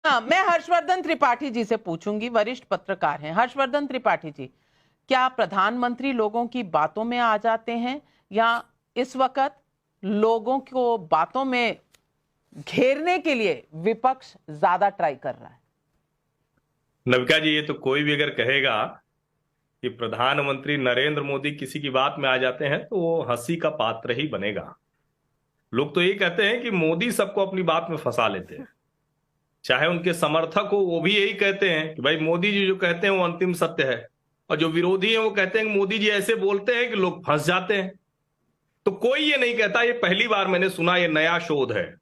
हाँ, मैं हर्षवर्धन त्रिपाठी जी से पूछूंगी, वरिष्ठ पत्रकार हैं। हर्षवर्धन त्रिपाठी जी, क्या प्रधानमंत्री लोगों की बातों में आ जाते हैं या इस वक्त लोगों को बातों में घेरने के लिए विपक्ष ज्यादा ट्राई कर रहा है? नविका जी, ये तो कोई भी अगर कहेगा कि प्रधानमंत्री नरेंद्र मोदी किसी की बात में आ जाते हैं तो वो हंसी का पात्र ही बनेगा। लोग तो ये कहते हैं कि मोदी सबको अपनी बात में फंसा लेते हैं। चाहे उनके समर्थक हो वो भी यही कहते हैं कि भाई मोदी जी जो कहते हैं वो अंतिम सत्य है, और जो विरोधी हैं वो कहते हैं कि मोदी जी ऐसे बोलते हैं कि लोग फंस जाते हैं। तो कोई ये नहीं कहता, ये पहली बार मैंने सुना, ये नया शोध है।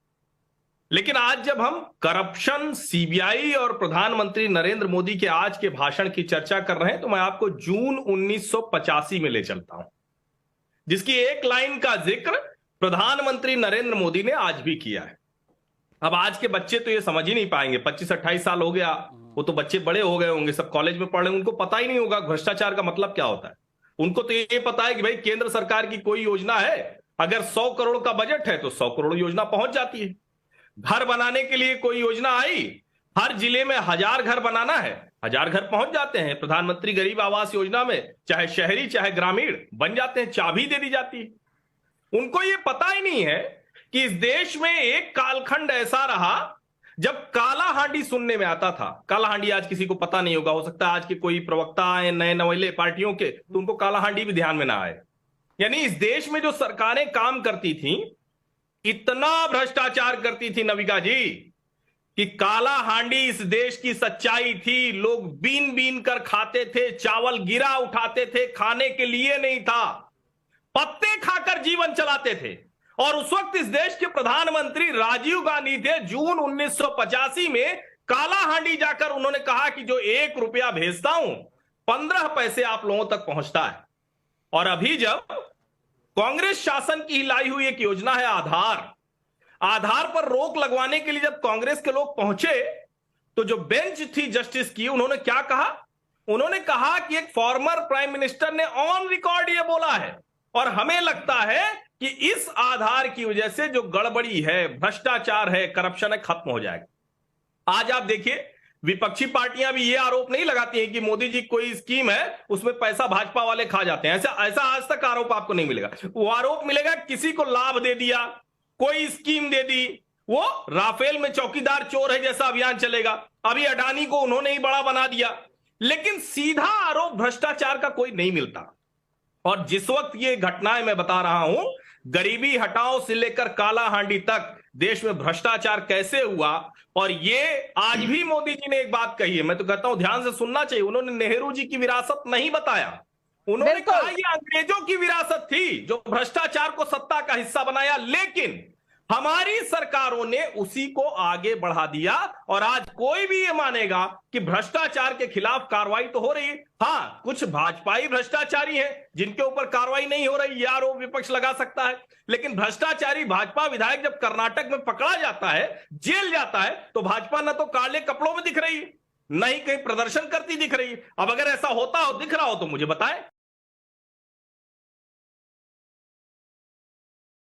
लेकिन आज जब हम करप्शन, सीबीआई और प्रधानमंत्री नरेंद्र मोदी के आज के भाषण की चर्चा कर रहे हैं तो मैं आपको जून 1985 में ले चलता हूं, जिसकी एक लाइन का जिक्र प्रधानमंत्री नरेंद्र मोदी ने आज भी किया है। अब आज के बच्चे तो ये समझ ही नहीं पाएंगे, 25-28 साल हो गया, वो तो बच्चे बड़े हो गए होंगे, सब कॉलेज में पढ़ रहे, उनको पता ही नहीं होगा भ्रष्टाचार का मतलब क्या होता है। उनको तो ये पता है कि भाई केंद्र सरकार की कोई योजना है, अगर 100 करोड़ का बजट है तो 100 करोड़ योजना पहुंच जाती है। घर बनाने के लिए कोई योजना आई, हर जिले में 1000 घर बनाना है, 1000 घर पहुंच जाते हैं। प्रधानमंत्री गरीब आवास योजना में चाहे शहरी चाहे ग्रामीण बन जाते हैं, चाबी दे दी जाती है। उनको ये पता ही नहीं है कि इस देश में एक कालखंड ऐसा रहा जब काला हांडी सुनने में आता था। काला हांडी आज किसी को पता नहीं होगा, हो सकता है आज के कोई प्रवक्ता आए नए नवेले पार्टियों के तो उनको काला हांडी भी ध्यान में ना आए। यानी इस देश में जो सरकारें काम करती थी, इतना भ्रष्टाचार करती थी नविका जी, कि काला हांडी इस देश की सच्चाई थी। लोग बीन बीन कर खाते थे, चावल गिरा उठाते थे, खाने के लिए नहीं था, पत्ते खाकर जीवन चलाते थे। और उस वक्त इस देश के प्रधानमंत्री राजीव गांधी थे। जून 1985 में काला हांडी जाकर उन्होंने कहा कि जो 1 रुपया भेजता हूं 15 पैसे आप लोगों तक पहुंचता है। और अभी जब कांग्रेस शासन की लाई हुई एक योजना है आधार, आधार पर रोक लगवाने के लिए जब कांग्रेस के लोग पहुंचे तो जो बेंच थी जस्टिस की, उन्होंने क्या कहा? उन्होंने कहा कि एक फॉर्मर प्राइम मिनिस्टर ने ऑन रिकॉर्ड यह बोला है और हमें लगता है कि इस आधार की वजह से जो गड़बड़ी है, भ्रष्टाचार है, करप्शन है, खत्म हो जाएगा। आज आप देखिए, विपक्षी पार्टियां भी ये आरोप नहीं लगाती हैं कि मोदी जी कोई स्कीम है उसमें पैसा भाजपा वाले खा जाते हैं। ऐसा ऐसा आज तक आरोप आपको नहीं मिलेगा। वो आरोप मिलेगा किसी को लाभ दे दिया, कोई स्कीम दे दी, वो राफेल में चौकीदार चोर है जैसा अभियान चलेगा। अभी अडानी को उन्होंने ही बड़ा बना दिया, लेकिन सीधा आरोप भ्रष्टाचार का कोई नहीं मिलता। और जिस वक्त ये घटनाएं मैं बता रहा हूं, गरीबी हटाओ से लेकर काला हांडी तक देश में भ्रष्टाचार कैसे हुआ, और ये आज भी मोदी जी ने एक बात कही है, मैं तो कहता हूं ध्यान से सुनना चाहिए। उन्होंने नेहरू जी की विरासत नहीं बताया, उन्होंने कहा ये अंग्रेजों की विरासत थी जो भ्रष्टाचार को सत्ता का हिस्सा बनाया, लेकिन हमारी सरकारों ने उसी को आगे बढ़ा दिया। और आज कोई भी ये मानेगा कि भ्रष्टाचार के खिलाफ कार्रवाई तो हो रही है। हां, कुछ भाजपाई भ्रष्टाचारी हैं जिनके ऊपर कार्रवाई नहीं हो रही, यह आरोप विपक्ष लगा सकता है। लेकिन भ्रष्टाचारी भाजपा विधायक जब कर्नाटक में पकड़ा जाता है, जेल जाता है, तो भाजपा न तो काले कपड़ों में दिख रही है, न ही कहीं प्रदर्शन करती दिख रही है। अब अगर ऐसा होता हो, दिख रहा हो तो मुझे बताएं।